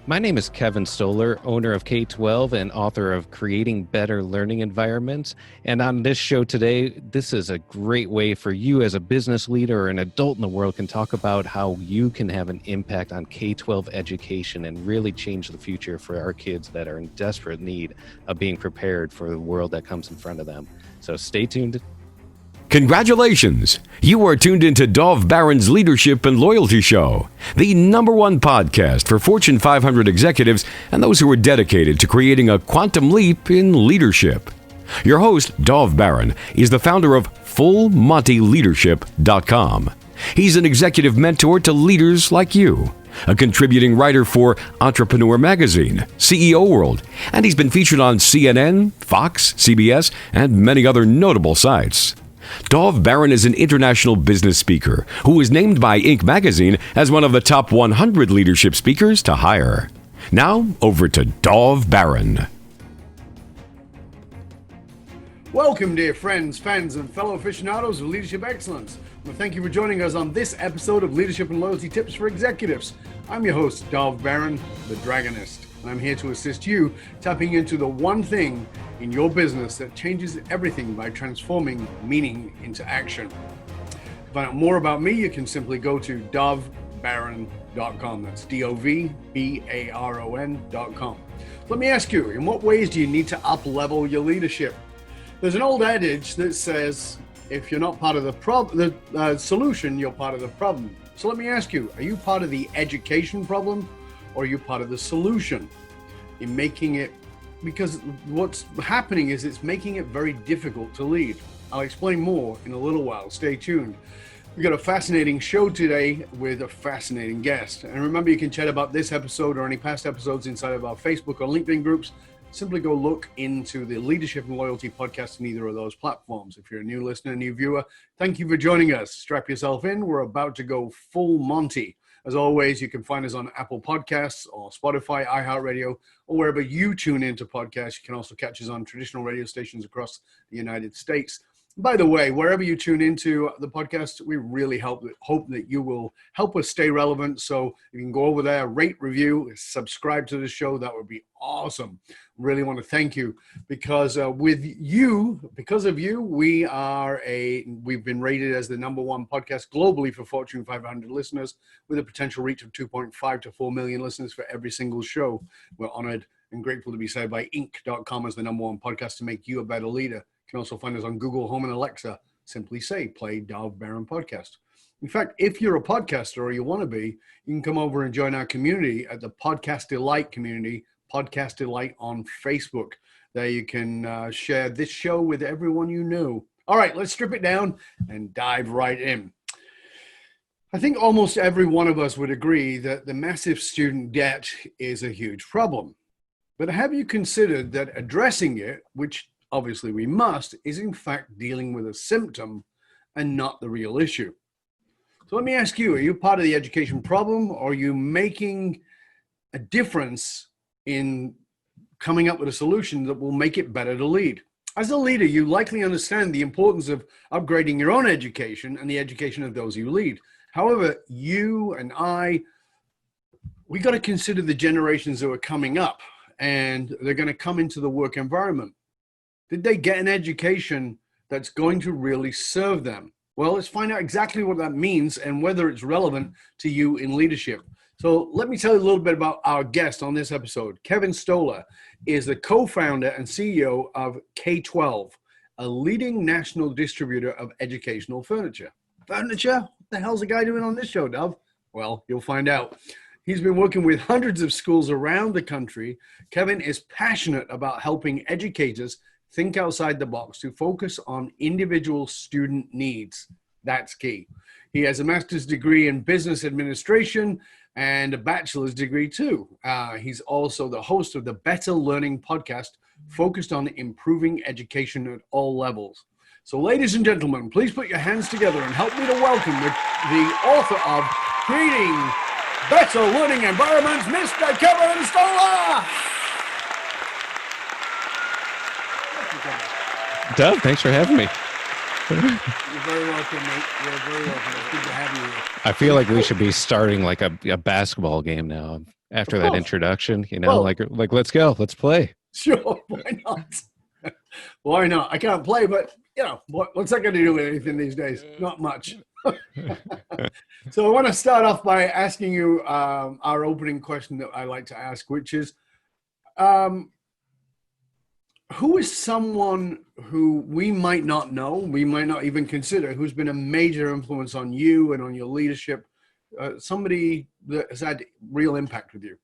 My name is Kevin Stoller, owner of K-12 and author of Creating Better Learning Environments. And on this show today, this is a great way for you as a business leader or an adult in the world can talk about how you can have an impact on K-12 education and really change the future for our kids that are in desperate need of being prepared for the world that comes in front of them. So stay tuned. Congratulations! You are tuned into Dov Baron's Leadership and Loyalty Show, the #1 podcast for Fortune 500 executives and those who are dedicated to creating a quantum leap in leadership. Your host, Dov Baron, is the founder of FullMontyLeadership.com. He's an executive mentor to leaders like you, a contributing writer for Entrepreneur Magazine, CEO World, and he's been featured on CNN, Fox, CBS, and many other notable sites. Dov Baron is an international business speaker who was named by Inc. magazine as one of the top 100 leadership speakers to hire. Now, over to Dov Baron. Welcome, dear friends, fans, and fellow aficionados of leadership excellence. Well, thank you for joining us on this episode of Leadership and Loyalty Tips for Executives. I'm your host, Dov Baron, the Dragonist, and I'm here to assist you tapping into the one thing in your business that changes everything by transforming meaning into action. To find out more about me, you can simply go to dovbaron.com. That's DOVBARON.com. Let me ask you, in what ways do you need to up-level your leadership? There's an old adage that says, if you're not part of the solution, you're part of the problem. So let me ask you, are you part of the education problem or are you part of the solution in making it? Because what's happening is it's making it very difficult to lead. I'll explain more in a little while. Stay tuned. We've got a fascinating show today with a fascinating guest. And remember, you can chat about this episode or any past episodes inside of our Facebook or LinkedIn groups. Simply go look into the Leadership and Loyalty podcast in either of those platforms. If you're a new listener, new viewer, thank you for joining us. Strap yourself in. We're about to go full Monty. As always, you can find us on Apple Podcasts or Spotify, iHeartRadio, or wherever you tune into podcasts. You can also catch us on traditional radio stations across the United States. By the way, wherever you tune into the podcast, we really hope that you will help us stay relevant. So you can go over there, rate, review, subscribe to the show. That would be awesome. Really want to thank you because of you, we've been rated as the #1 podcast globally for Fortune 500 listeners with a potential reach of 2.5 to 4 million listeners for every single show. We're honored and grateful to be said by Inc.com as the #1 podcast to make you a better leader. You can also find us on Google Home and Alexa. Simply say, play Dov Baron Podcast. In fact, if you're a podcaster or you want to be, you can come over and join our community at the Podcast Delight community, Podcast Delight on Facebook. There you can share this show with everyone you know. All right, let's strip it down and dive right in. I think almost every one of us would agree that the massive student debt is a huge problem. But have you considered that addressing it, which obviously we must, is in fact dealing with a symptom and not the real issue? So let me ask you, are you part of the education problem or are you making a difference in coming up with a solution that will make it better to lead? As a leader, you likely understand the importance of upgrading your own education and the education of those you lead. However, you and we got to consider the generations that are coming up and they're going to come into the work environment. Did they get an education that's going to really serve them? Well, let's find out exactly what that means and whether it's relevant to you in leadership. So let me tell you a little bit about our guest on this episode. Kevin Stoller is the co-founder and CEO of K-12, a leading national distributor of educational furniture. Furniture? What the hell's the guy doing on this show, Dov? Well, you'll find out. He's been working with hundreds of schools around the country. Kevin is passionate about helping educators think outside the box to focus on individual student needs. That's key. He has a master's degree in business administration and a bachelor's degree too. He's also the host of the Better Learning podcast, focused on improving education at all levels. So ladies and gentlemen, please put your hands together and help me to welcome the author of Creating Better Learning Environments, Mr. Kevin Stoller. Dov, thanks for having me. You're very welcome, mate. You're very welcome. It's good to have you here. I So feel like we should be starting like a basketball game now of after that course. introduction, Well, like let's go, let's play. sure. Why not? Why not? I can't play, but what's that going to do with anything these days? Not much. So I want to start off by asking you our opening question that I like to ask, which is, um, who is someone who we might not know, we might not even consider, who's been a major influence on you and on your leadership, somebody that has had real impact with you?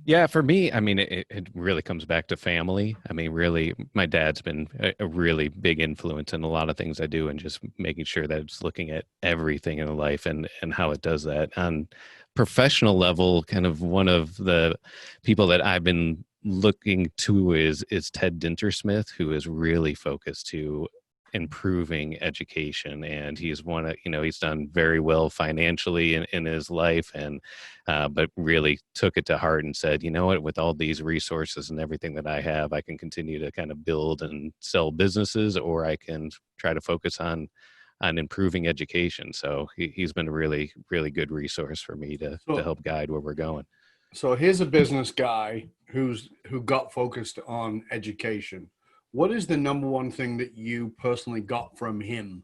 Yeah, for me, I mean, it really comes back to family. I mean, really, my dad's been a really big influence in a lot of things I do, and just making sure that it's looking at everything in life and how it does that. On professional level, kind of one of the people that I've been looking to is Ted Dintersmith, who is really focused to improving education, and he's one of, he's done very well financially in his life, and but really took it to heart and said, you know what, with all these resources and everything that I have, I can continue to kind of build and sell businesses, or I can try to focus on improving education. So he's been a really, really good resource for me to So, help guide where we're going. so here's a business guy who got focused on education. What is the number one thing that you personally got from him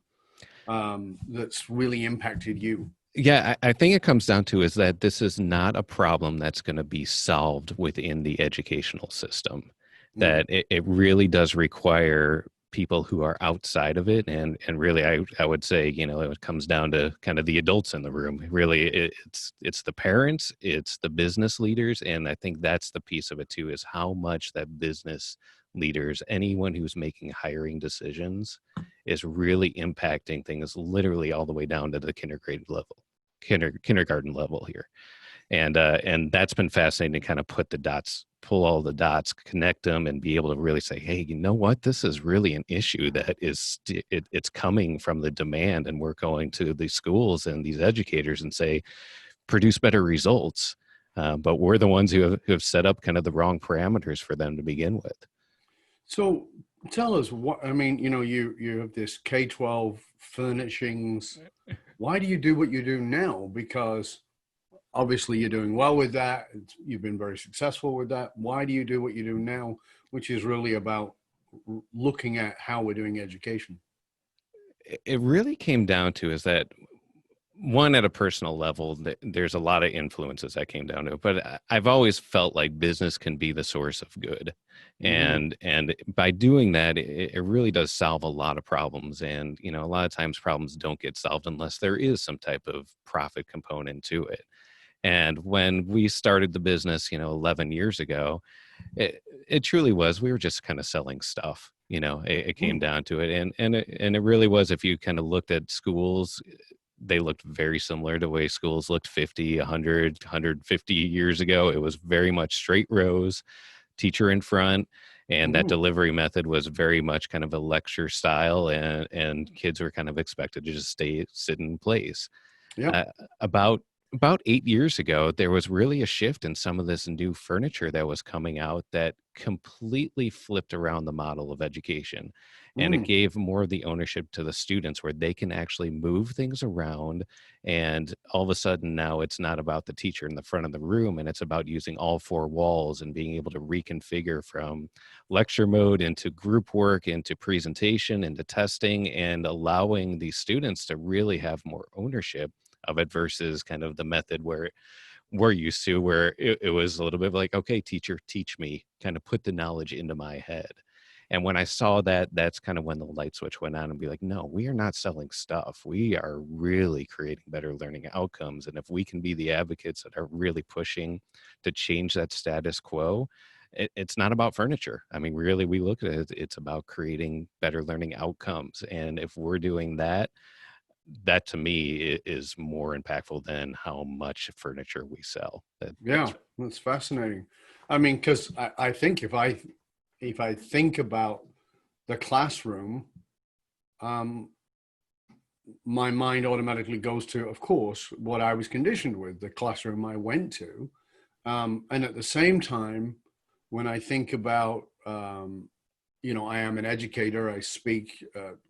that's really impacted you? Yeah, I think it comes down to is that this is not a problem that's going to be solved within the educational system. Mm. That it really does require people who are outside of it, and really, I would say, it comes down to kind of the adults in the room. Really, it's the parents, it's the business leaders, and I think that's the piece of it too, is how much that business leaders, anyone who's making hiring decisions, is really impacting things literally all the way down to the kindergarten level here. And that's been fascinating to kind of pull all the dots, connect them, and be able to really say, hey, you know what, this is really an issue that it's coming from the demand, and we're going to these schools and these educators and say, produce better results. But we're the ones who have set up kind of the wrong parameters for them to begin with. So tell us what I mean. You have this K-12 furnishings. Why do you do what you do now? Because obviously you're doing well with that. You've been very successful with that. Why do you do what you do now, which is really about looking at how we're doing education? It really came down to is that, one, at a personal level, there's a lot of influences that came down to it, but I've always felt like business can be the source of good. Mm, And by doing that, it really does solve a lot of problems. And, a lot of times problems don't get solved unless there is some type of profit component to it. And when we started the business, 11 years ago, it truly was, we were just kind of selling stuff. It came mm, down to it. And it really was, if you kind of looked at schools, they looked very similar to the way schools looked 50, 100, 150 years ago. It was very much straight rows, teacher in front, and that mm. delivery method was very much kind of a lecture style, and kids were kind of expected to just sit in place. Yep. uh, about about 8 years ago, there was really a shift in some of this new furniture that was coming out that completely flipped around the model of education, and it Mm, gave more of the ownership to the students, where they can actually move things around. And all of a sudden now it's not about the teacher in the front of the room, and it's about using all four walls and being able to reconfigure from lecture mode into group work, into presentation, into testing, and allowing these students to really have more ownership of it, versus kind of the method where we're used to, where it was a little bit like, okay, teacher, teach me, kind of put the knowledge into my head. And when I saw that, that's kind of when the light switch went on, and be like, no, we are not selling stuff. We are really creating better learning outcomes. And if we can be the advocates that are really pushing to change that status quo, it's not about furniture. I mean, really, we look at it, it's about creating better learning outcomes. And if we're doing that, that to me is more impactful than how much furniture we sell. yeah, that's fascinating. I mean, because I think if I think about the classroom, um, my mind automatically goes to, of course, what I was conditioned with, the classroom I went to. And at the same time, when I think about I am an educator. I speak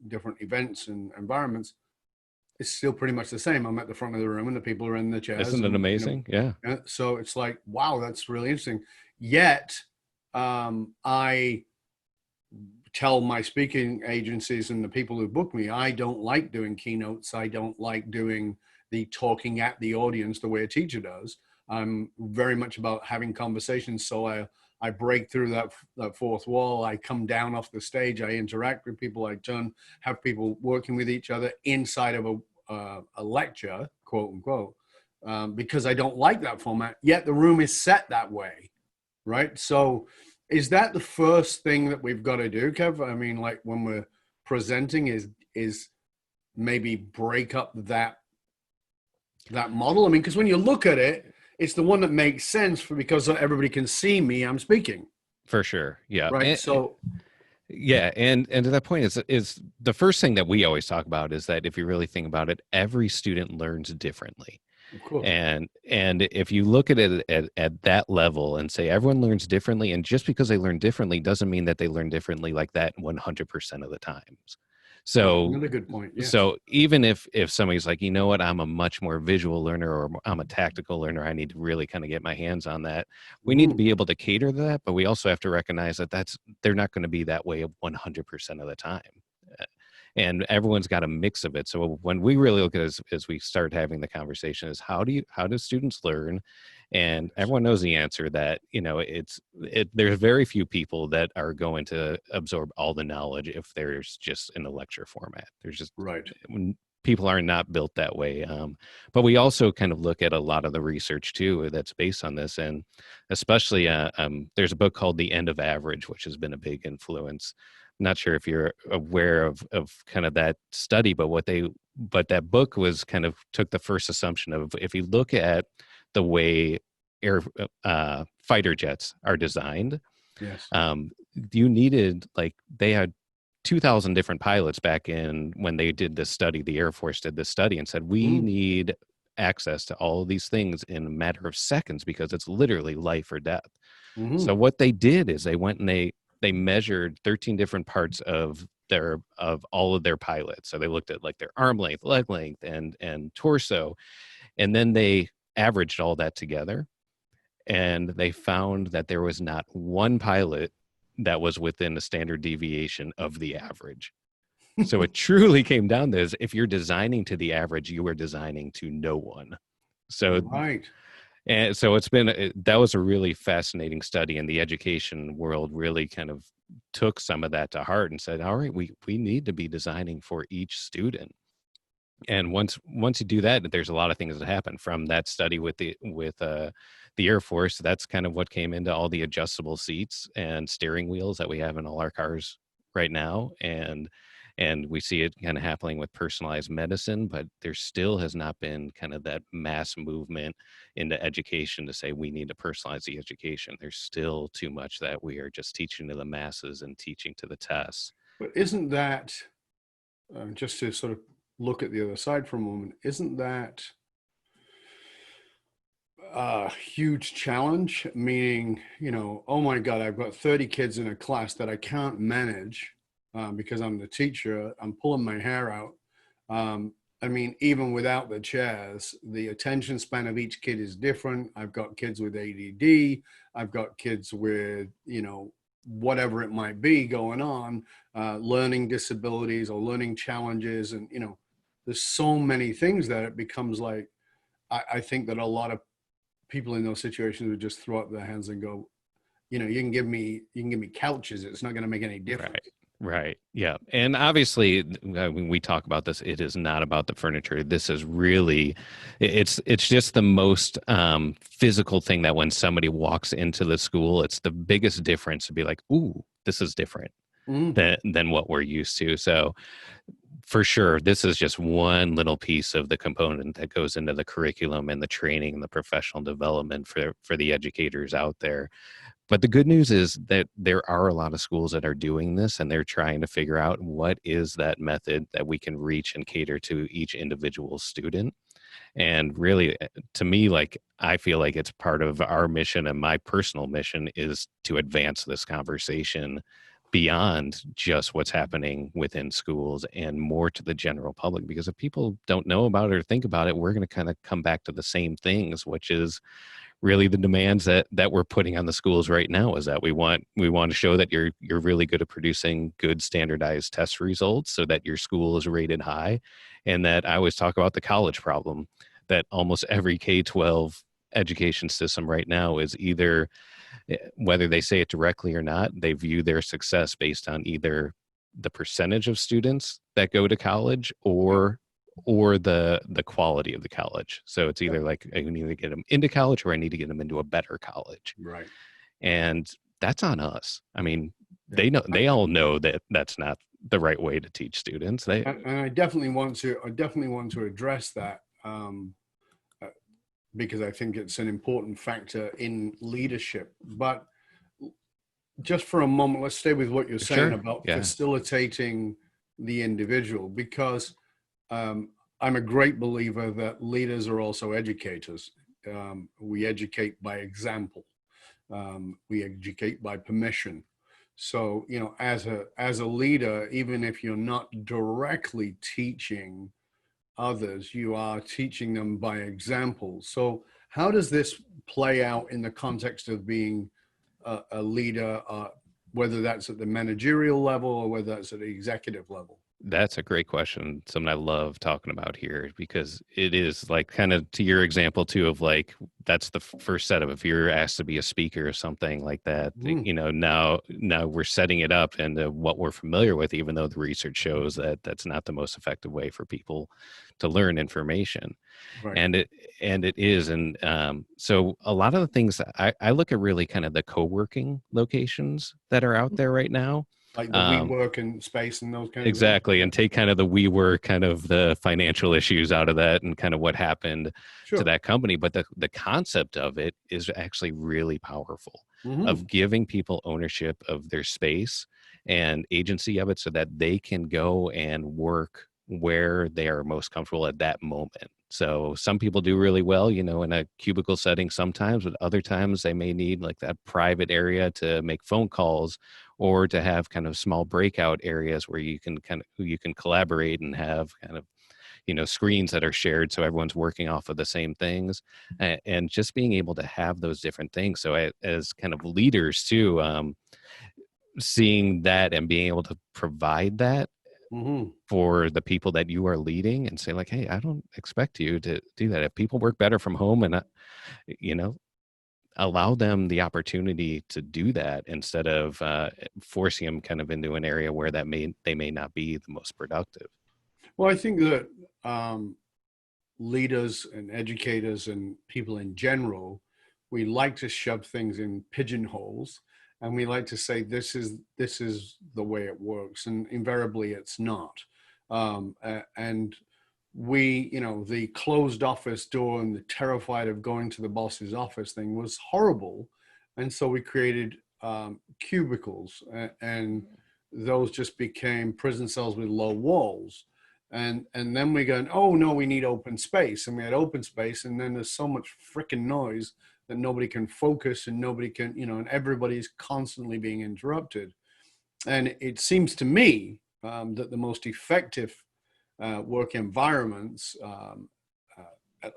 different events and environments. It's still pretty much the same. I'm at the front of the room and the people are in the chairs. Isn't it amazing? Yeah. So it's like, wow, that's really interesting. Yet, I tell my speaking agencies and the people who book me, I don't like doing keynotes. I don't like doing the talking at the audience the way a teacher does. I'm very much about having conversations. So I break through that fourth wall. I come down off the stage. I interact with people. I have people working with each other inside of a lecture, quote unquote, because I don't like that format. Yet the room is set that way, right? So is that the first thing that we've got to do, Kev? I mean, like when we're presenting, is maybe break up that model? I mean, because when you look at it, it's the one that makes sense because everybody can see me. I'm speaking. For sure. Yeah. Right. And to that point is the first thing that we always talk about is that if you really think about it, every student learns differently. Of course. And if you look at it at that level and say everyone learns differently, and just because they learn differently doesn't mean that they learn differently like that 100% of the times. So another good point. Yes. So even if somebody's like, you know what, I'm a much more visual learner or I'm a tactical learner, I need to really kind of get my hands on that. We need to be able to cater to that, but we also have to recognize that they're not going to be that way 100% of the time. And everyone's got a mix of it. So when we really look at it as we start having the conversation is how do students learn? And everyone knows the answer that, there's very few people that are going to absorb all the knowledge if there's just in a lecture format. There's just right. People are not built that way. But we also kind of look at a lot of the research too that's based on this. And especially there's a book called The End of Average, which has been a big influence. Not sure if you're aware of kind of that study, but that book was kind of took the first assumption of if you look at the way fighter jets are designed, yes, you needed they had 2,000 different pilots back in when they did this study. The Air Force did this study and said we need access to all of these things in a matter of seconds because it's literally life or death. So what they did is they went and they measured 13 different parts of all of their pilots. So they looked at their arm length, leg length, and torso, and then they averaged all that together, and they found that there was not one pilot that was within a standard deviation of the average. So it truly came down to if you're designing to the average, you are designing to no one. So right. And so that was a really fascinating study, and the education world really kind of took some of that to heart and said, all right, we need to be designing for each student. And once you do that, there's a lot of things that happen from that study with the Air Force. That's kind of what came into all the adjustable seats and steering wheels that we have in all our cars right now. And we see it kind of happening with personalized medicine, but there still has not been kind of that mass movement into education to say we need to personalize the education. There's still too much that we are just teaching to the masses and teaching to the tests. But isn't that, just to sort of look at the other side for a moment, isn't that a huge challenge? Meaning, oh my God, I've got 30 kids in a class that I can't manage. Because I'm the teacher, I'm pulling my hair out. I mean, even without the chairs, the attention span of each kid is different. I've got kids with ADD. I've got kids with, whatever it might be going on, learning disabilities or learning challenges. And, there's so many things that it becomes like, I think that a lot of people in those situations would just throw up their hands and go, you can give me couches. It's not going to make any difference. Right. Yeah. And obviously when we talk about this, it is not about the furniture. This is really, it's just the most physical thing that when somebody walks into the school, it's the biggest difference to be like, ooh, this is different than what we're used to. So for sure, this is just one little piece of the component that goes into the curriculum and the training and the professional development for the educators out there. But the good news is that there are a lot of schools that are doing this, and they're trying to figure out what is that method that we can reach and cater to each individual student. And really, to me, I feel like it's part of our mission, and my personal mission is to advance this conversation beyond just what's happening within schools and more to the general public. Because if people don't know about it or think about it, we're going to kind of come back to the same things, which is really the demands that we're putting on the schools right now, is that we want to show that you're really good at producing good standardized test results so that your school is rated high. And that I always talk about the college problem, that almost every K-12 education system right now is either, whether they say it directly or not, they view their success based on either the percentage of students that go to college or the quality of the college. So it's either like, I need to get them into college or I need to get them into a better college. Right. And that's on us. I mean, they all know that that's not the right way to teach students. And I definitely want to address that, because I think it's an important factor in leadership. But just for a moment, let's stay with what you're saying about facilitating the individual, because I'm a great believer that leaders are also educators. We educate by example. We educate by permission. So, as a leader, even if you're not directly teaching others, you are teaching them by example. So how does this play out in the context of being a leader, whether that's at the managerial level or whether that's at the executive level? That's a great question. Something I love talking about here, because it is like kind of to your example too, of like, that's the first setup. If you're asked to be a speaker or something like that, now we're setting it up into what we're familiar with, even though the research shows that that's not the most effective way for people to learn information. Right. And it is. And so a lot of the things that I look at really kind of the co-working locations that are out there right now. Like the WeWork and space and those kind of exactly, and take kind of the WeWork, kind of the financial issues out of that, and kind of what happened to that company. But the concept of it is actually really powerful, of giving people ownership of their space and agency of it, so that they can go and work where they are most comfortable at that moment. So some people do really well, in a cubicle setting sometimes, but other times they may need like that private area to make phone calls, or to have kind of small breakout areas where you can collaborate and have kind of, screens that are shared, so everyone's working off of the same things, and just being able to have those different things. So as kind of leaders too, seeing that and being able to provide that for the people that you are leading, and say like, hey, I don't expect you to do that. If people work better from home, and allow them the opportunity to do that, instead of forcing them kind of into an area where they may not be the most productive. Well, I think that leaders and educators and people in general, we like to shove things in pigeonholes, and we like to say this is the way it works, and invariably it's not. And we, the closed office door and the terrified of going to the boss's office thing was horrible. And so we created cubicles, and those just became prison cells with low walls. And then we go, oh no, we need open space. And we had open space, and then there's so much freaking noise that nobody can focus, and nobody can, and everybody's constantly being interrupted. And it seems to me that the most effective work environments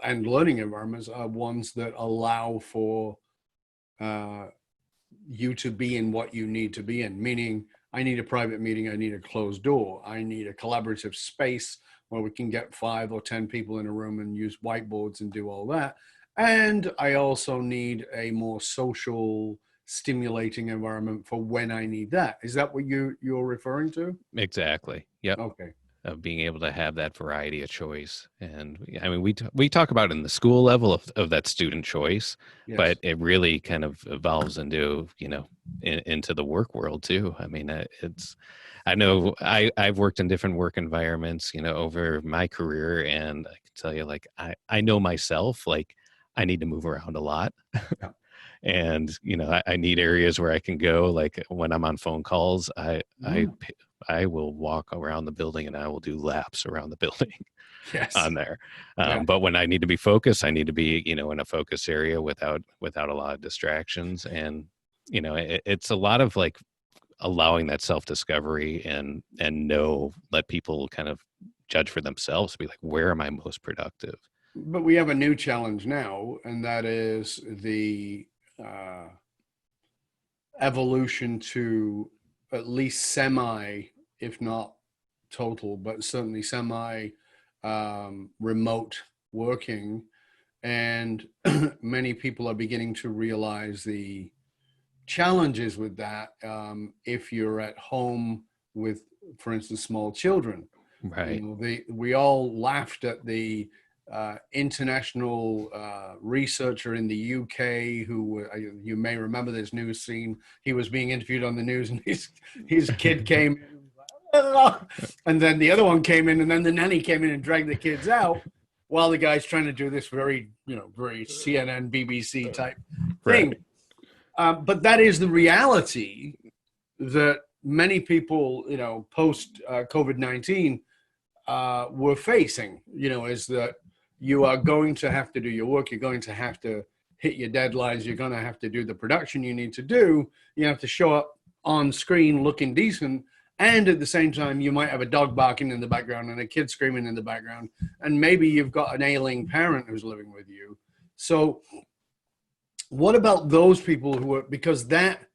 and learning environments are ones that allow for you to be in what you need to be in. Meaning, I need a private meeting, I need a closed door, I need a collaborative space where we can get 5 or 10 people in a room and use whiteboards and do all that. And I also need a more social, stimulating environment for when I need that. Is that what you're referring to? Exactly. Yep. Okay. Of being able to have that variety of choice. And I mean, we talk about it in the school level of that student choice, but it really kind of evolves into, into the work world too. I mean, I know I've worked in different work environments, over my career, and I can tell you, like, I know myself, like, I need to move around a lot. Yeah. And, I need areas where I can go. Like when I'm on phone calls, I will walk around the building, and I will do laps around the building on there. But when I need to be focused, I need to be, in a focus area without a lot of distractions. And, it's a lot of allowing that self-discovery and let people kind of judge for themselves, be like, where am I most productive? But we have a new challenge now, and that is the evolution to at least semi, if not total, but certainly semi remote working. And many people are beginning to realize the challenges with that. If you're at home with, for instance, small children, Right. we all laughed at the international researcher in the UK who you may remember this news scene. He was being interviewed on the news, and his kid came in, and then the other one came in, and then the nanny came in and dragged the kids out while the guy's trying to do this very CNN, BBC type thing. Right. But that is the reality that many people, post COVID-19 were facing, is that you are going to have to do your work. You're going to have to hit your deadlines. You're going to have to do the production you need to do. You have to show up on screen looking decent. And at the same time, you might have a dog barking in the background and a kid screaming in the background. And maybe you've got an ailing parent who's living with you. So what about those people who are, because that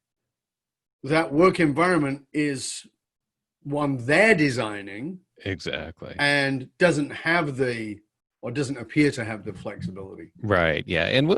work environment is one they're designing. Exactly. And doesn't appear to have the flexibility. Right. Yeah. And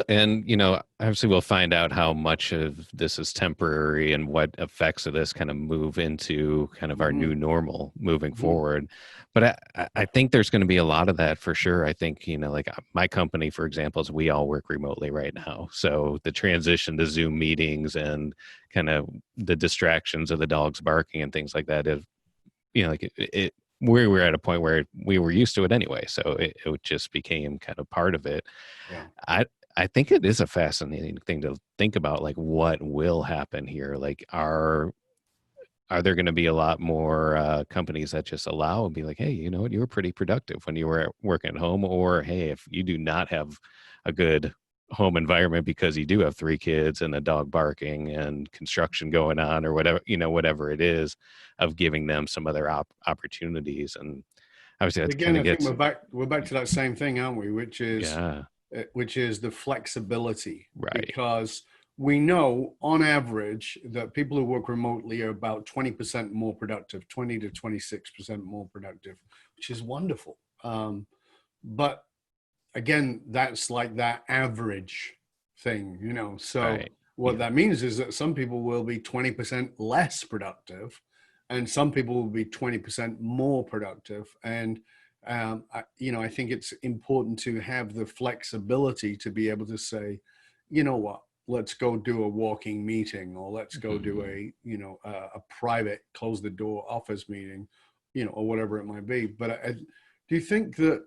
obviously we'll find out how much of this is temporary and what effects of this kind of move into kind of our new normal moving forward. But I think there's going to be a lot of that for sure. I think, like my company, for example, is we all work remotely right now. So the transition to Zoom meetings and kind of the distractions of the dogs barking and things like that, we were at a point where we were used to it anyway. So it just became kind of part of it. Yeah. I think it is a fascinating thing to think about, like what will happen here. Like, are there going to be a lot more companies that just allow and be like, hey, you know what, you were pretty productive when you were working at home, or hey, if you do not have a good home environment because you do have 3 kids and a dog barking and construction going on or whatever it is, of giving them some other opportunities. And obviously that's again, I think we're back to that same thing, aren't we? Which is the flexibility, right? Because we know on average that people who work remotely are about 20% more productive, 20 to 26% more productive, which is wonderful. But again, that's like that average thing, so right. What that means is that some people will be 20% less productive and some people will be 20% more productive. And, I think it's important to have the flexibility to be able to say, you know what, let's go do a walking meeting, or let's go do a private close the door office meeting, or whatever it might be. But do you think that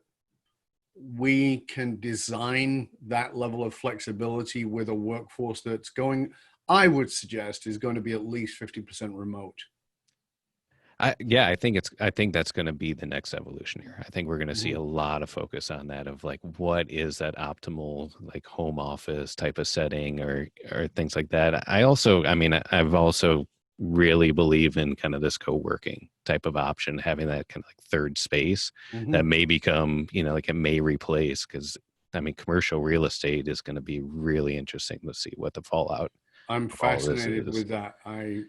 we can design that level of flexibility with a workforce that's I would suggest is going to be at least 50% remote? I think that's going to be the next evolution here. I think we're going to see a lot of focus on that, of like, what is that optimal, like, home office type of setting or things like that. I've also really believe in kind of this co-working type of option, having that kind of like third space that may become, like it may replace, because commercial real estate is going to be really interesting to see what the fallout. I'm fascinated with that. I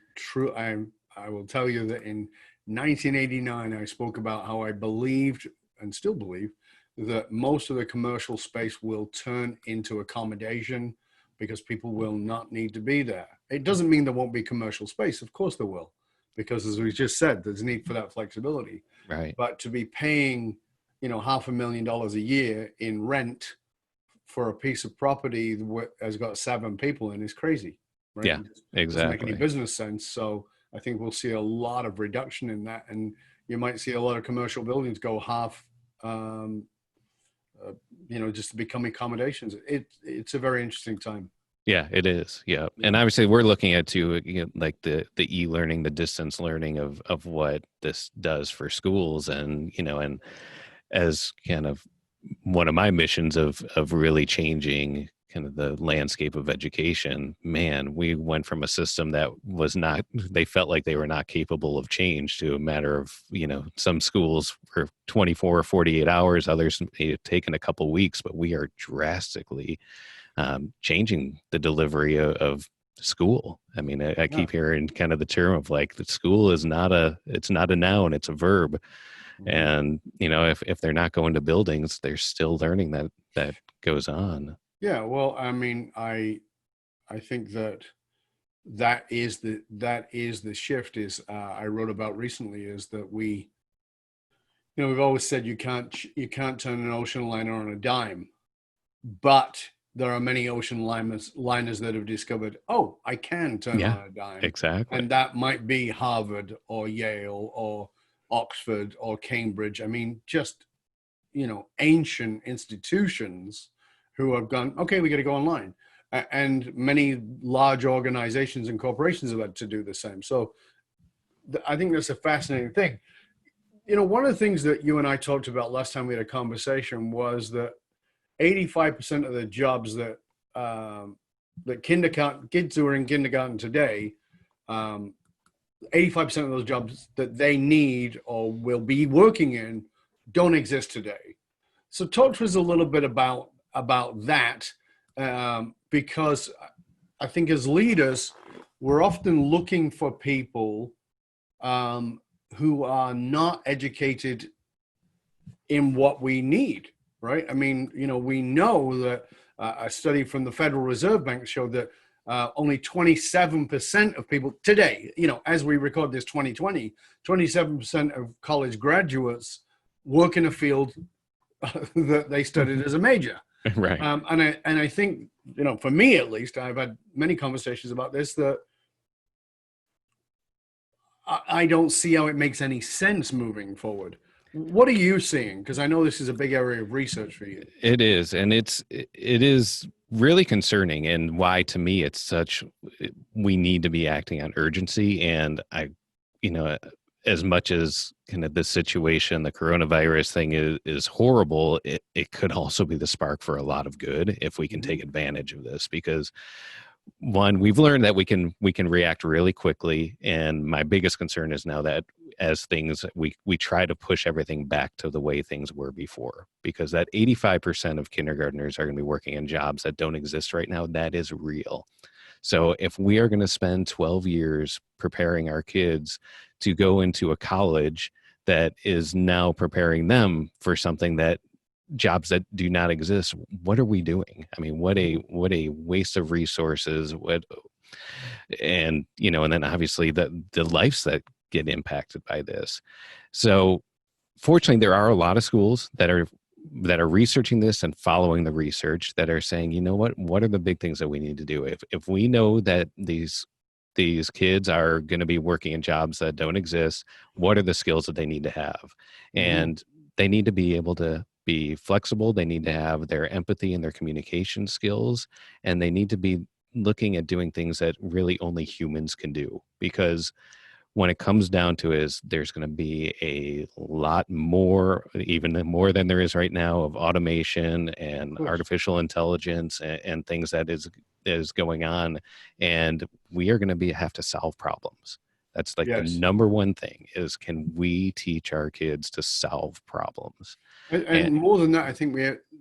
will tell you that in 1989, I spoke about how I believed and still believe that most of the commercial space will turn into accommodation because people will not need to be there. It doesn't mean there won't be commercial space. Of course there will, because as we just said, there's need for that flexibility. Right. But to be paying, $500,000 a year in rent for a piece of property that has got 7 people in is crazy. Right? Yeah, exactly. Doesn't make any business sense. So I think we'll see a lot of reduction in that, and you might see a lot of commercial buildings go half, just to become accommodations. It's a very interesting time. Yeah, it is. Yeah. And obviously we're looking at too, like the e-learning, the distance learning of what this does for schools. And, and as kind of one of my missions of really changing kind of the landscape of education, man, we went from a system that was not, they felt like they were not capable of change, to a matter of, some schools for 24 or 48 hours, others may have taken a couple weeks, but we are drastically changing the delivery of school. I mean, I keep hearing kind of the term of like, the school is it's not a noun, it's a verb. And, if they're not going to buildings, they're still learning that goes on. Yeah. Well, I mean, I think that is the shift I wrote about recently, is that we've always said you can't turn an ocean liner on a dime, but there are many ocean liners that have discovered, oh, I can turn on a dime. Exactly. And that might be Harvard or Yale or Oxford or Cambridge. I mean, just, ancient institutions who have gone, okay, we got to go online. And many large organizations and corporations have had to do the same. So I think that's a fascinating thing. One of the things that you and I talked about last time we had a conversation was that 85% of the jobs that kids who are in kindergarten today, 85% of those jobs that they need or will be working in don't exist today. So talk to us a little bit about that, because I think as leaders, we're often looking for people who are not educated in what we need, right? I mean, we know that a study from the Federal Reserve Bank showed that only 27% of people today, as we record this 2020, 27% of college graduates work in a field that they studied as a major. Right. And I think, for me at least, I've had many conversations about this, that I don't see how it makes any sense moving forward. What are you seeing? Because I know this is a big area of research for you. It is. And it is really concerning, and why, to me, we need to be acting on urgency. And as much as kind of the situation, the coronavirus thing is horrible, it could also be the spark for a lot of good if we can take advantage of this. Because one, we've learned that we can react really quickly, and my biggest concern is now that as things, we try to push everything back to the way things were before, because that 85% of kindergartners are going to be working in jobs that don't exist right now. That is real. So if we are going to spend 12 years preparing our kids to go into a college that is now preparing them for something that jobs that do not exist, what are we doing? I mean, what a waste of resources. And then obviously the lives that get impacted by this. So fortunately, there are a lot of schools that are researching this and following the research, that are saying, what are the big things that we need to do? If we know that these kids are going to be working in jobs that don't exist, what are the skills that they need to have? And they need to be able to be flexible. They need to have their empathy and their communication skills, and they need to be looking at doing things that really only humans can do. Because when it comes down to it, there's going to be a lot more, even more than there is right now, of automation and artificial intelligence and things that is going on. And we are going to have to solve problems. That's like the number one thing is, can we teach our kids to solve problems? And more than that, I think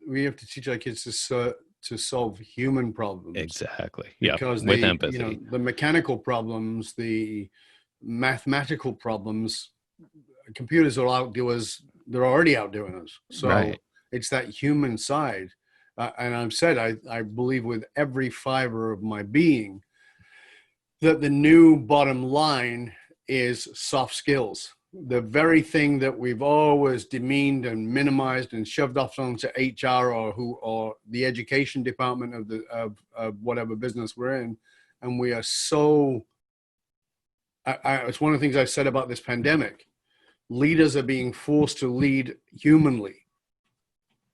we have to teach our kids to solve human problems. Exactly. Yeah. Because with empathy. The mechanical problems, the mathematical problems, computers are outdo us. They're already outdoing us. So it's that human side. And I've said, I believe with every fiber of my being that the new bottom line is soft skills. The very thing that we've always demeaned and minimized and shoved off onto HR or the education department of whatever business we're in. And we are so, it's one of the things I've said about this pandemic. Leaders are being forced to lead humanly.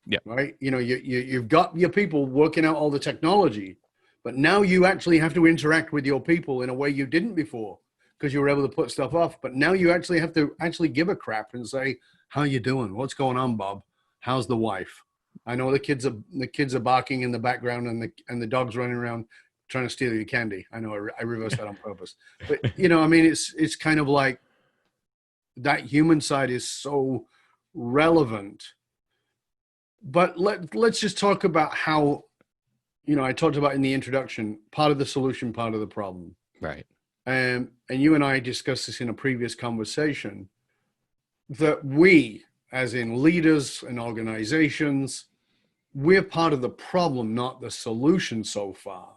Yeah. Right. You've got your people working out all the technology, but now you actually have to interact with your people in a way you didn't before, because you were able to put stuff off. But now you actually have to give a crap and say, how you doing? What's going on, Bob? How's the wife? I know the kids are barking in the background and the dog's running around trying to steal your candy. I know I reversed that on purpose. But I mean, it's kind of like that human side is so relevant. But let's just talk about how, I talked about in the introduction, part of the solution, part of the problem. Right. And you and I discussed this in a previous conversation, that we, as in leaders and organizations, we're part of the problem, not the solution so far,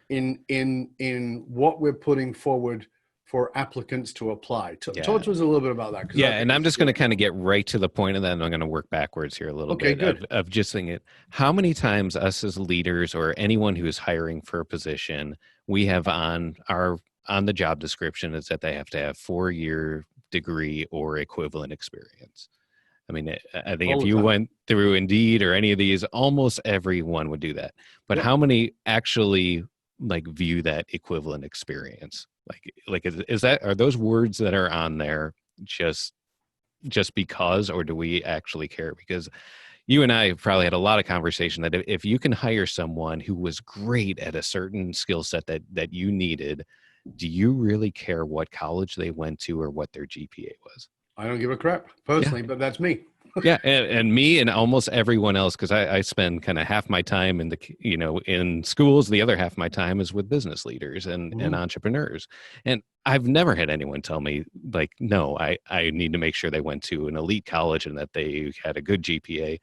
in what we're putting forward for applicants to apply. Talk to us a little bit about that. Yeah, and I'm just going to kind of get right to the point, and then I'm going to work backwards here a little bit. Good. Of just saying it. How many times us as leaders or anyone who is hiring for a position, we have on the job description is that they have to have 4-year degree or equivalent experience. I mean, I think if you went through Indeed or any of these, almost everyone would do that. But how many actually view that equivalent experience? Are those words that are on there just because, or do we actually care? Because you and I have probably had a lot of conversation that if you can hire someone who was great at a certain skill set that you needed, do you really care what college they went to or what their GPA was? I don't give a crap personally, but that's me. Yeah, and me and almost everyone else, because I spend kind of half my time in schools, the other half of my time is with business leaders and entrepreneurs. And I've never had anyone tell me no, I need to make sure they went to an elite college and that they had a good GPA.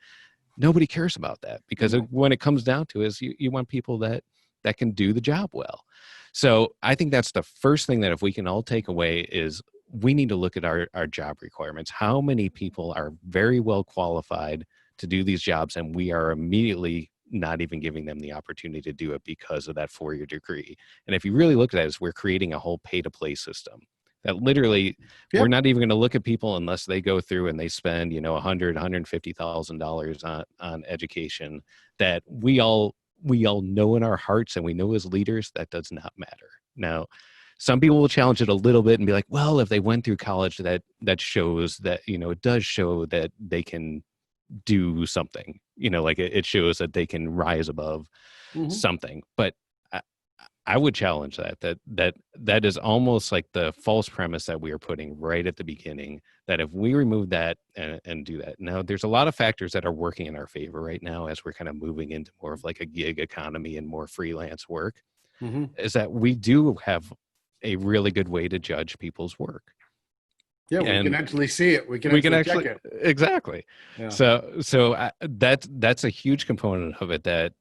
Nobody cares about that, because when it comes down to it, is you want people that can do the job well. So I think that's the first thing that if we can all take away is we need to look at our job requirements. How many people are very well qualified to do these jobs, and we are immediately not even giving them the opportunity to do it because of that 4-year degree? And if you really look at it, we're creating a whole pay-to-play system that literally we're not even going to look at people unless they go through and they spend $150,000 on education, that we all know in our hearts, and we know as leaders that does not matter. Now, some people will challenge it a little bit and be like, well, if they went through college, that shows that, it does show that they can do something, it shows that they can rise above something. But I would challenge that is almost like the false premise that we are putting right at the beginning, that if we remove that and do that. Now, there's a lot of factors that are working in our favor right now as we're kind of moving into more of like a gig economy and more freelance work, is that we do have a really good way to judge people's work. Yeah, we can actually see it. We can actually check it. Exactly. Yeah. So that's a huge component of it, that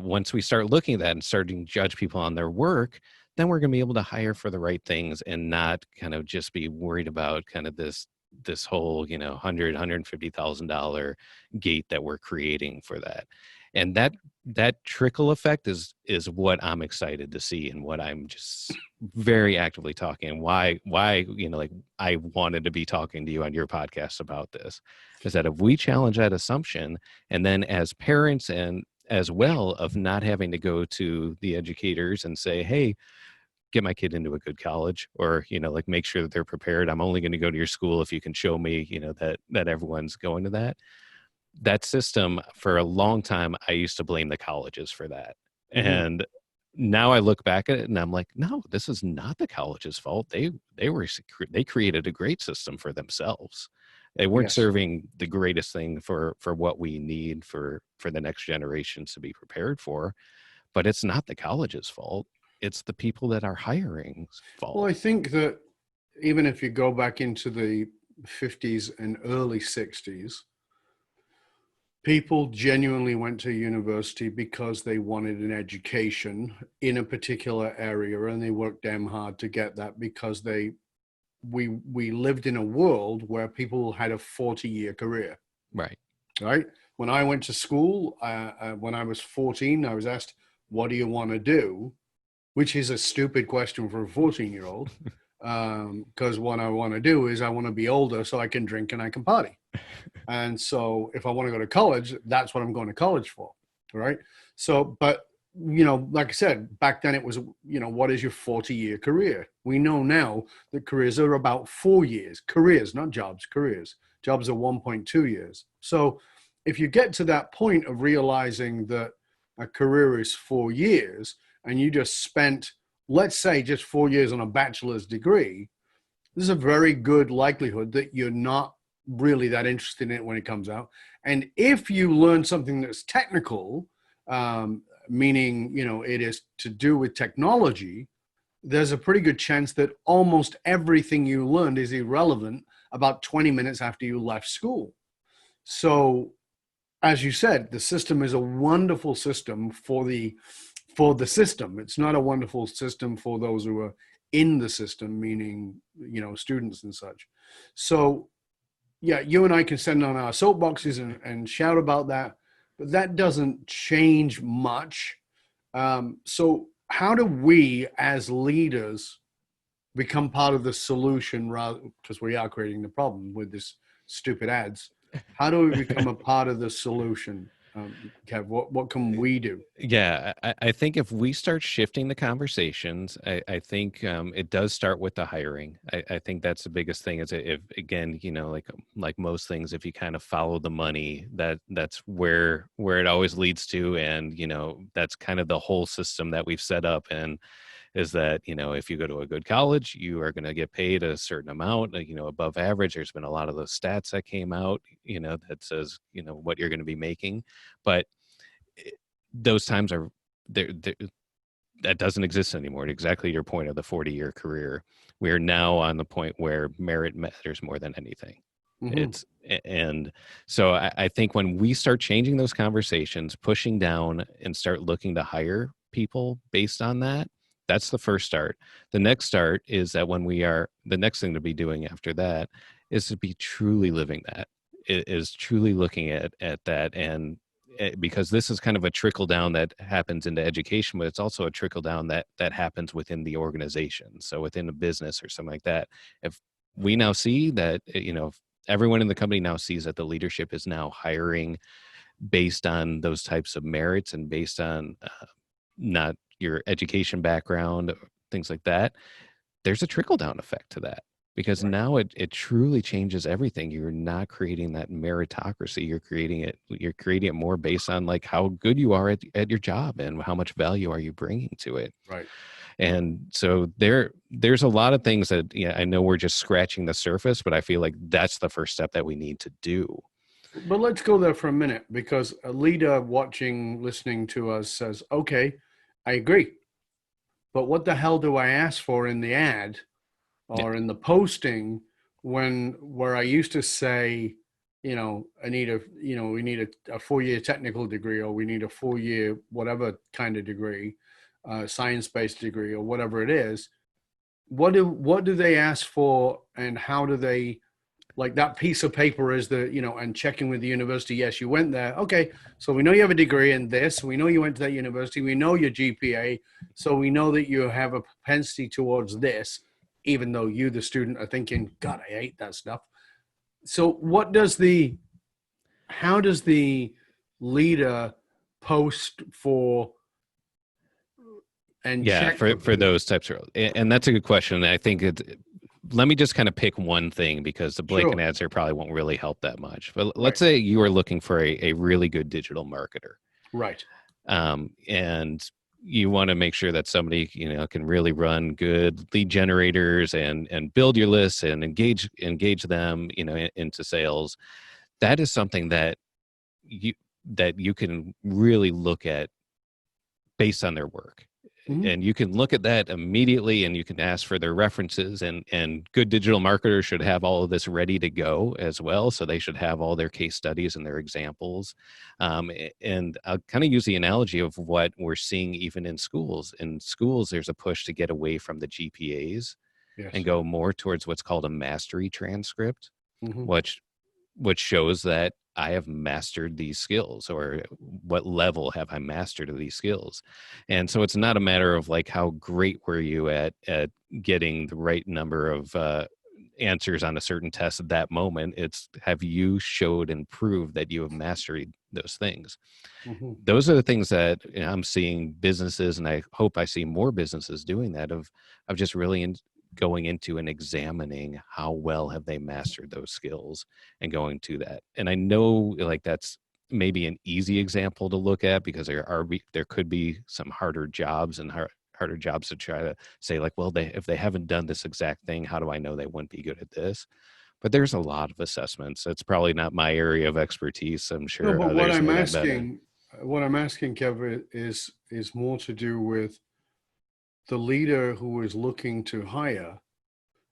once we start looking at that and starting to judge people on their work, then we're going to be able to hire for the right things and not kind of just be worried about kind of this whole, $150,000 gate that we're creating for that. And that trickle effect is what I'm excited to see, and what I'm just very actively talking, and why I wanted to be talking to you on your podcast about this, is that if we challenge that assumption, and then as parents and as well of not having to go to the educators and say, hey, get my kid into a good college, or make sure that they're prepared. I'm only going to go to your school if you can show me that everyone's going to that system. For a long time, I used to blame the colleges for that. And now I look back at it and I'm like, no, this is not the college's fault. They created a great system for themselves. They weren't serving the greatest thing for what we need for the next generations to be prepared for. But it's not the college's fault. It's the people that are hiring's fault. Well, I think that even if you go back into the 50s and early 60s, people genuinely went to university because they wanted an education in a particular area, and they worked damn hard to get that, because we lived in a world where people had a 40-year career. Right. When I went to school, when I was 14, I was asked, what do you want to do? Which is a stupid question for a 14-year-old, because what I want to do is I want to be older so I can drink and I can party. And so if I want to go to college, that's what I'm going to college for, right? So, but, like I said, back then it was, what is your 40-year career? We know now that careers are about 4 years. Careers, not jobs, careers. Jobs are 1.2 years. So if you get to that point of realizing that a career is 4 years and you just spent, let's say, just 4 years on a bachelor's degree, there's a very good likelihood that you're not really that interested in it when it comes out. And if you learn something that's technical, meaning, it is to do with technology, there's a pretty good chance that almost everything you learned is irrelevant about 20 minutes after you left school. So, as you said, the system is a wonderful system for the system. It's not a wonderful system for those who are in the system, meaning, students and such. So, yeah, you and I can stand on our soapboxes and shout about that, but that doesn't change much. So how do we as leaders become part of the solution, rather, because we are creating the problem with this stupid ads? How do we become a part of the solution? Kev, what can we do? Yeah, I think if we start shifting the conversations, I think it does start with the hiring. I think that's the biggest thing. Is if, again, like most things, if you kind of follow the money, that's where it always leads to, and that's kind of the whole system that we've set up. And is that, if you go to a good college, you are going to get paid a certain amount, above average. There's been a lot of those stats that came out, that says, what you're going to be making. But those times are there. That doesn't exist anymore. Exactly your point of the 40-year career. We are now on the point where merit matters more than anything. And so I think when we start changing those conversations, pushing down and start looking to hire people based on that, that's the first start. The next start is that the next thing to be doing after that is to be truly living that. It is truly looking at that. And because this is kind of a trickle down that happens into education, but it's also a trickle down that happens within the organization. So within a business or something like that, if we now see that, if everyone in the company now sees that the leadership is now hiring based on those types of merits and based on not your education background, things like that, there's a trickle down effect to that. Because now it truly changes everything. You're not creating that meritocracy. You're creating it more based on like how good you are at your job and how much value are you bringing to it. Right. And so there's a lot of things that, I know we're just scratching the surface, but I feel like that's the first step that we need to do. But let's go there for a minute, because a leader listening to us says, okay, I agree. But what the hell do I ask for in the ad or in the posting where I used to say, we need a 4-year technical degree, or we need a 4-year whatever kind of degree, science-based degree, or whatever it is. What do they ask for, and how do they, like, that piece of paper is and checking with the university? Yes, you went there. Okay, so we know you have a degree in this. We know you went to that university. We know your GPA. So we know that you have a propensity towards this, even though you, the student, are thinking, God, I hate that stuff. So how does the leader post for and check for those types of, and that's a good question. I think let me just kind of pick one thing, because the blanket ads here probably won't really help that much. But let's say you are looking for a really good digital marketer. Right. And you want to make sure that somebody, can really run good lead generators and build your lists and engage them, into sales. That is something that you can really look at based on their work. Mm-hmm. And you can look at that immediately, and you can ask for their references, and good digital marketers should have all of this ready to go as well. So they should have all their case studies and their examples. And I'll kind of use the analogy of what we're seeing even in schools. In schools, there's a push to get away from the GPAs and go more towards what's called a mastery transcript, mm-hmm. which shows that I have mastered these skills, or what level have I mastered these skills. And so it's not a matter of like, how great were you at getting the right number of answers on a certain test at that moment. It's, have you showed and proved that you have mastered those things? Mm-hmm. Those are the things that I'm seeing businesses, and I hope I see more businesses doing that, of just really going into and examining how well have they mastered those skills and going to that. And I know, like, that's maybe an easy example to look at, because there could be some harder jobs and harder jobs to try to say, like, well, if they haven't done this exact thing, how do I know they wouldn't be good at this? But there's a lot of assessments. It's probably not my area of expertise. I'm No, sure but others know that better. what I'm asking, Kevin, is more to do with the leader who is looking to hire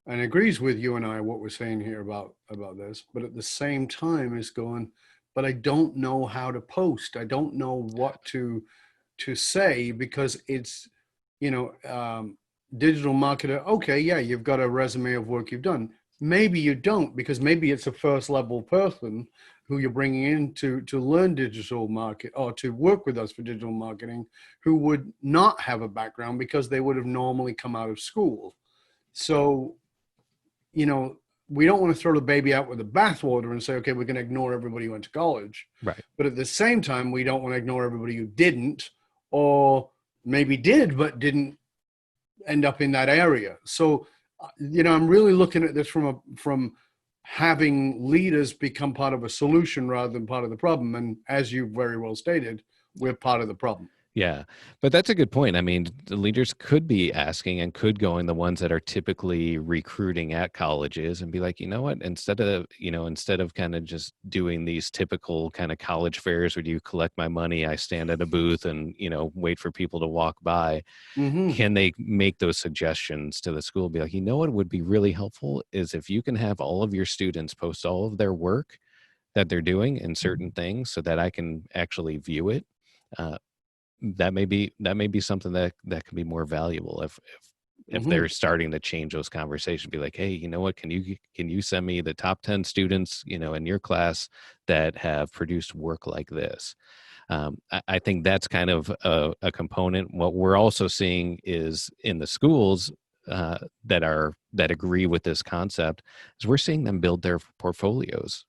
and agrees with you and I what we're saying here about this, but at the same time is going, but I don't know how to post. I don't know what to say, because it's, digital marketer. Okay, yeah, you've got a resume of work you've done. Maybe you don't, because maybe it's a first level person who you're bringing in to learn digital market, or to work with us for digital marketing, who would not have a background because they would have normally come out of school. So, we don't want to throw the baby out with the bathwater and say, okay, we're going to ignore everybody who went to college. Right. But at the same time, we don't want to ignore everybody who didn't, or maybe did, but didn't end up in that area. So, I'm really looking at this from having leaders become part of a solution rather than part of the problem. And as you very well stated, we're part of the problem. Yeah, but that's a good point. I mean, the leaders could be asking and could go in the ones that are typically recruiting at colleges and be like, you know what, instead of kind of just doing these typical kind of college fairs where you collect my money, I stand at a booth and, wait for people to walk by. Mm-hmm. Can they make those suggestions to the school? Be like, what would be really helpful is if you can have all of your students post all of their work that they're doing in certain things so that I can actually view it. That may be something that can be more valuable if they're starting to change those conversations. Be like, hey, you know what, can you send me the top 10 students in your class that have produced work like this? I think that's kind of a component. What we're also seeing is in the schools that agree with this concept is we're seeing them build their portfolios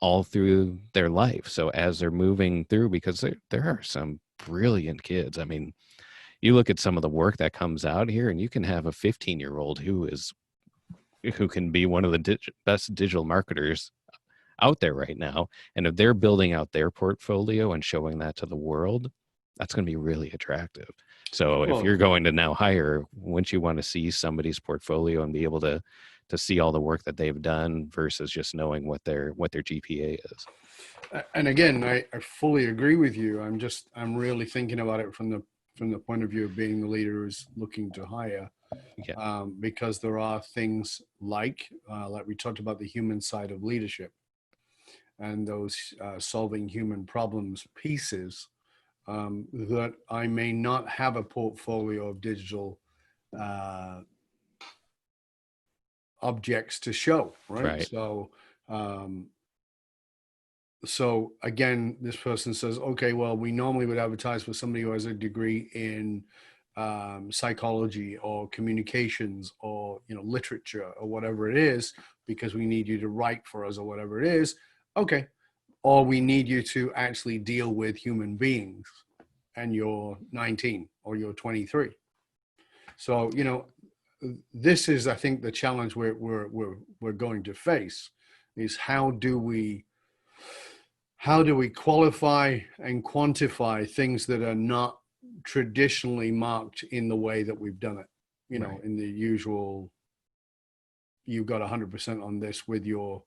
all through their life. So as they're moving through, because there are some brilliant kids. I mean, you look at some of the work that comes out here, and you can have a 15-year-old who can be one of the best digital marketers out there right now. And if they're building out their portfolio and showing that to the world, that's going to be really attractive. So if you're going to now hire, wouldn't you want to see somebody's portfolio and be able to see all the work that they've done versus just knowing what their GPA is? And again, I fully agree with you. I'm really thinking about it from the point of view of being the leader who's looking to hire. Yeah. Because there are things like we talked about, the human side of leadership and those solving human problems pieces, that I may not have a portfolio of digital objects to show, right? So again, this person says, okay, well, we normally would advertise for somebody who has a degree in psychology or communications or literature or whatever it is, because we need you to write for us or whatever it is. Okay. Or we need you to actually deal with human beings, and you're 19 or you're 23. So, this is, I think, the challenge we're going to face is how do we qualify and quantify things that are not traditionally marked in the way that we've done it, Right. in the usual, you got 100% on this with your,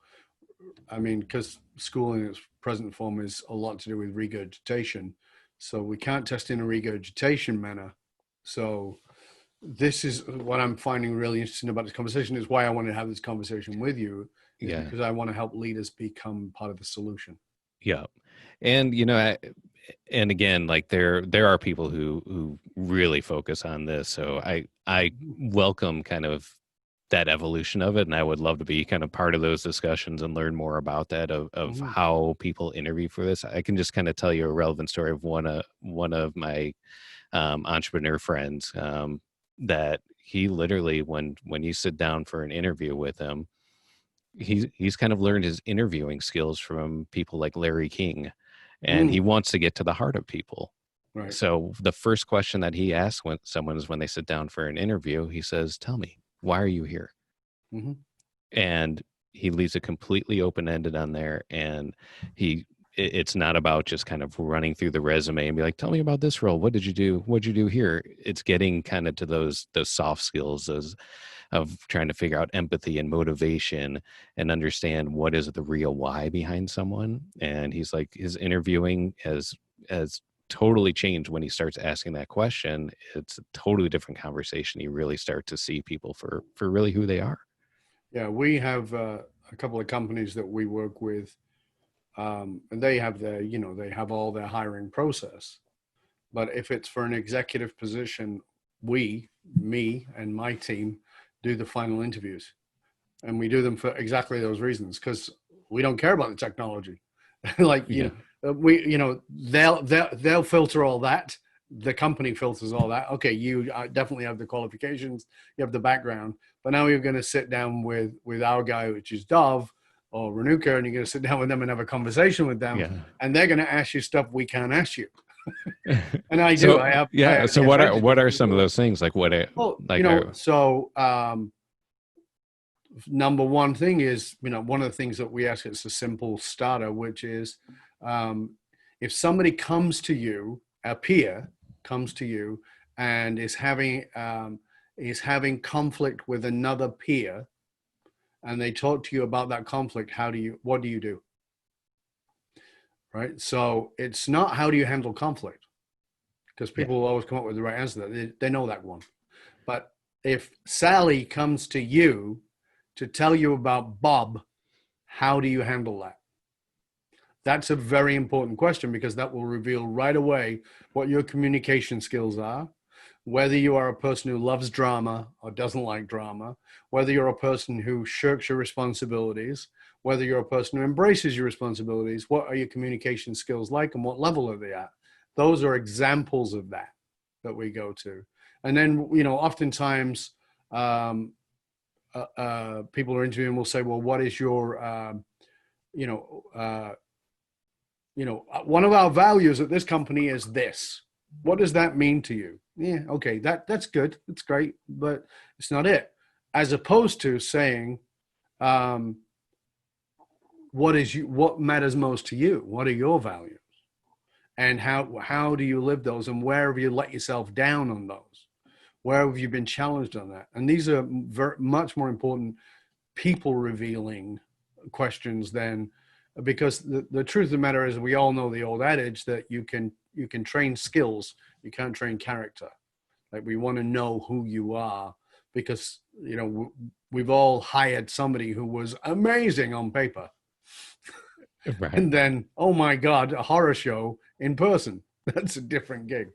because school in its present form is a lot to do with regurgitation. So we can't test in a regurgitation manner. So this is what I'm finding really interesting about this conversation, is why I want to have this conversation with you, because I want to help leaders become part of the solution. Yeah. And, and again, like there are people who really focus on this. So I welcome kind of that evolution of it. And I would love to be kind of part of those discussions and learn more about that, of how people interview for this. I can just kind of tell you a relevant story of one of my entrepreneur friends, that he literally, when you sit down for an interview with him, he's kind of learned his interviewing skills from people like Larry King, and he wants to get to the heart of people. Right. So the first question that he asks when they sit down for an interview, he says, "Tell me, why are you here?" And he leaves it completely open-ended on there, and it's not about just kind of running through the resume and be like, tell me about this role. What did you do? What did you do here? It's getting kind of to those soft skills of trying to figure out empathy and motivation and understand what is the real why behind someone. And he's like, his interviewing has totally changed when he starts asking that question. It's a totally different conversation. You really start to see people for really who they are. Yeah, we have a couple of companies that we work with, and they have they have all their hiring process. But if it's for an executive position, me and my team, do the final interviews, and we do them for exactly those reasons, because we don't care about the technology. Like, they'll filter all that. The company filters all that. Okay, you definitely have the qualifications, you have the background, but now you're going to sit down with our guy, which is Dov or Renuka, and you're going to sit down with them and have a conversation with them, and they're going to ask you stuff we can't ask you. And I do. So what are some of those things? Like what? Number one thing is, one of the things that we ask, it's a simple starter, which is, if somebody comes to you, a peer comes to you and is having conflict with another peer, and they talk to you about that conflict, what do you do? Right? So it's not how do you handle conflict, because people will always come up with the right answer. They know that one. But if Sally comes to you to tell you about Bob, how do you handle that? That's a very important question, because that will reveal right away what your communication skills are, whether you are a person who loves drama or doesn't like drama, whether you're a person who shirks your responsibilities, whether you're a person who embraces your responsibilities. What are your communication skills like, and what level are they at? Those are examples of that we go to. And then, oftentimes people are interviewing will say, well, what is your, one of our values at this company is this. What does that mean to you? Yeah, okay, that's good. That's great, but it's not it. As opposed to saying, what matters most to you? What are your values? And how do you live those? And where have you let yourself down on those? Where have you been challenged on that? And these are much more important people revealing questions than, because the truth of the matter is, we all know the old adage that you can train skills, you can't train character. Like, we want to know who you are, because we've all hired somebody who was amazing on paper, right, and then, oh my God, a horror show in person. That's a different gig,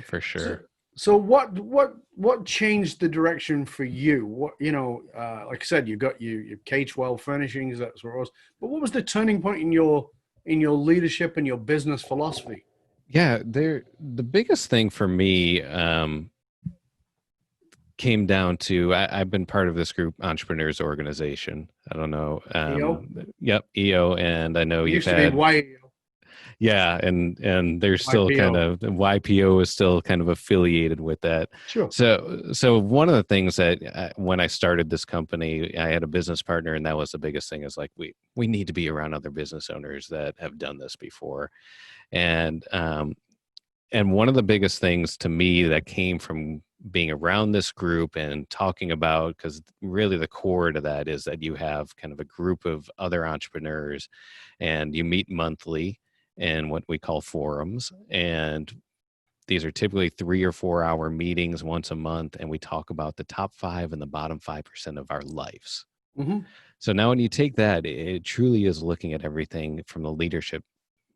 for sure. So what changed the direction for you? What, like I said, you got your K-12 furnishings, that's what it was. But what was the turning point in your leadership and your business philosophy? Yeah, the biggest thing for me came down to, I've been part of this group, Entrepreneurs Organization. I don't know. EO? Yep, EO, and I know it you've used had. To be YEO. Yeah, and there's still YPO. kind of, YPO is still kind of affiliated with that. Sure. So one of the things that when I started this company, I had a business partner, and that was the biggest thing, is like, we need to be around other business owners that have done this before. And one of the biggest things to me that came from being around this group and talking about, because really the core to that is that you have kind of a group of other entrepreneurs, and you meet monthly in what we call forums. And these are typically 3 or 4 hour meetings once a month. And we talk about the top 5 and the bottom 5% of our lives. Mm-hmm. So now when you take that, it truly is looking at everything from the leadership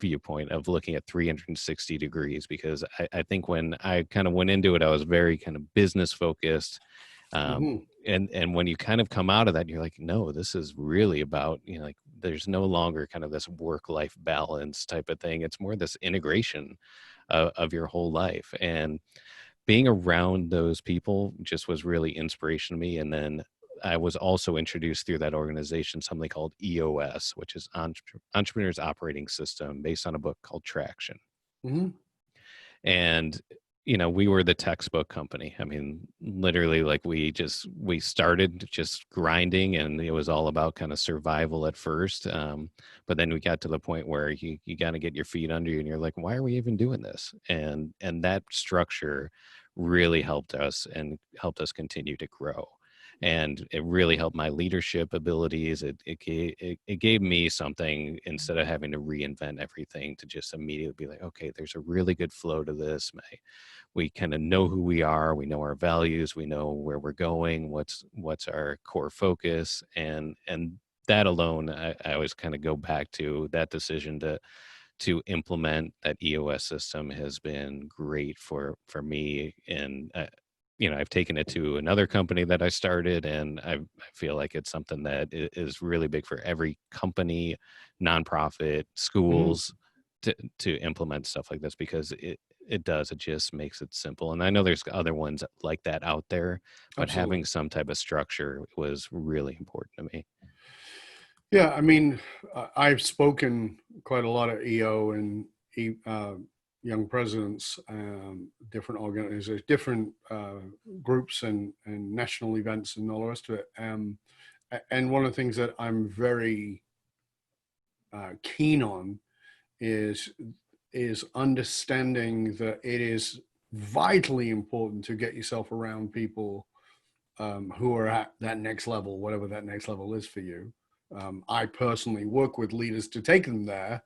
viewpoint of looking at 360 degrees, because I think when I kind of went into it, I was very kind of business focused. And when you kind of come out of that, you're like, no, this is really about, like, there's no longer kind of this work-life balance type of thing. It's more this integration of your whole life. And being around those people just was really inspiration to me. And then I was also introduced through that organization something called EOS, which is Entrepreneurs Operating System, based on a book called Traction. Mm-hmm. And we were the textbook company. I mean, literally, like we started just grinding, and it was all about kind of survival at first. But then we got to the point where you got to get your feet under you, and you're like, why are we even doing this? And that structure really helped us and helped us continue to grow. And it really helped my leadership abilities. It gave me something, instead of having to reinvent everything, to just immediately be like, okay, there's a really good flow to this. We kind of know who we are, we know our values, we know where we're going, what's our core focus, and that alone, I always kind of go back to that decision to implement that EOS system has been great for me. And I've taken it to another company that I started, and I feel like it's something that is really big for every company, nonprofit, Mhm. schools, to implement stuff like this, because it just makes it simple. And I know there's other ones like that out there, but Absolutely. having some type of structure was really important to me. Yeah, I mean, I've spoken quite a lot at EO and young presidents, different organizations, different groups, and national events, and all the rest of it. And one of the things that I'm very keen on is understanding that it is vitally important to get yourself around people who are at that next level, whatever that next level is for you. I personally work with leaders to take them there,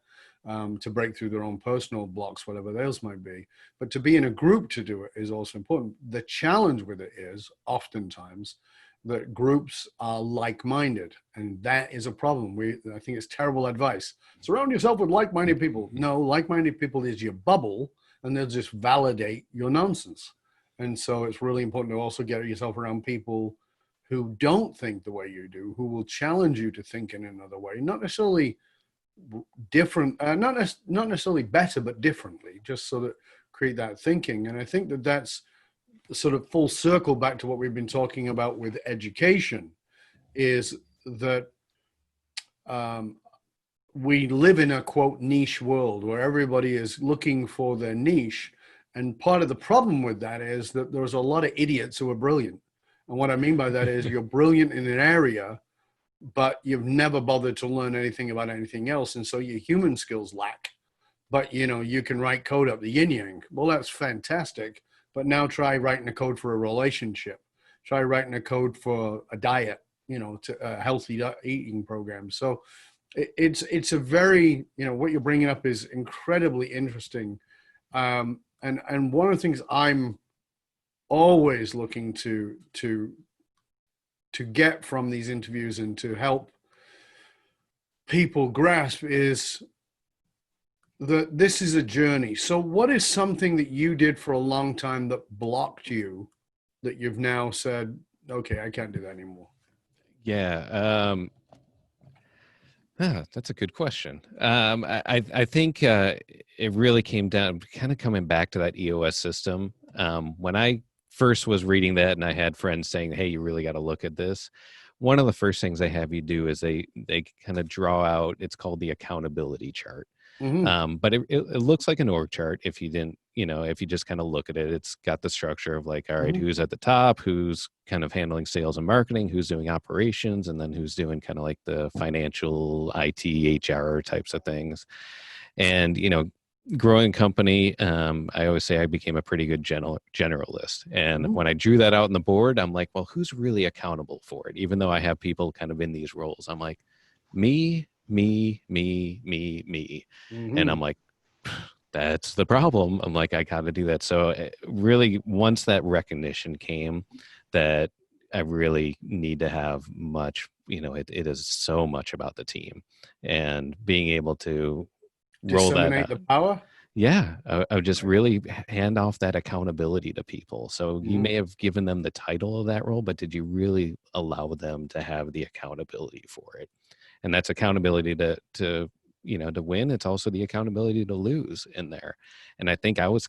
to break through their own personal blocks, whatever those might be. But to be in a group to do it is also important. The challenge with it is oftentimes that groups are like-minded, and that is a problem. I think it's terrible advice. Surround yourself with like-minded people. No, like-minded people is your bubble, and they'll just validate your nonsense. And so it's really important to also get yourself around people who don't think the way you do, who will challenge you to think in another way, not necessarily different, not necessarily better, but differently, just so that create that thinking. And I think that that's sort of full circle back to what we've been talking about with education, is that um, we live in a quote niche world where everybody is looking for their niche. And part of the problem with that is that there's a lot of idiots who are brilliant. And what I mean by that is you're brilliant in an area, but you've never bothered to learn anything about anything else. And so your human skills lack. But you can write code up the yin yang. Well, that's fantastic. But now try writing a code for a relationship. Try writing a code for a diet, to a healthy eating program. So it's a very, what you're bringing up is incredibly interesting. And one of the things I'm always looking to get from these interviews and to help people grasp is that this is a journey. So what is something that you did for a long time that blocked you, that you've now said, okay, I can't do that anymore? Yeah. That's a good question. I think it really came down, kind of coming back to that EOS system. When I first was reading that, and I had friends saying, "Hey, you really got to look at this." One of the first things they have you do is they kind of draw out. It's called the accountability chart. Mm-hmm. But it looks like an org chart. If you didn't, if you just kind of look at it, it's got the structure of like, all right, Mm-hmm. who's at the top, who's kind of handling sales and marketing, who's doing operations, and then who's doing kind of like the financial, IT, HR types of things. And, growing company, I always say I became a pretty good generalist. And Mm-hmm. when I drew that out on the board, I'm like, well, who's really accountable for it? Even though I have people kind of in these roles, I'm like, me, me, me, me, me. And Mm-hmm. I'm like, that's the problem. I'm like, I got to do that. So really, once that recognition came that I really need to have much, it is so much about the team, and being able to roll that Disseminate the out. power. Yeah, I would just Right. really hand off that accountability to people. So you Mm-hmm. may have given them the title of that role, but did you really allow them to have the accountability for it? And that's accountability to win. It's also the accountability to lose in there. And I think I was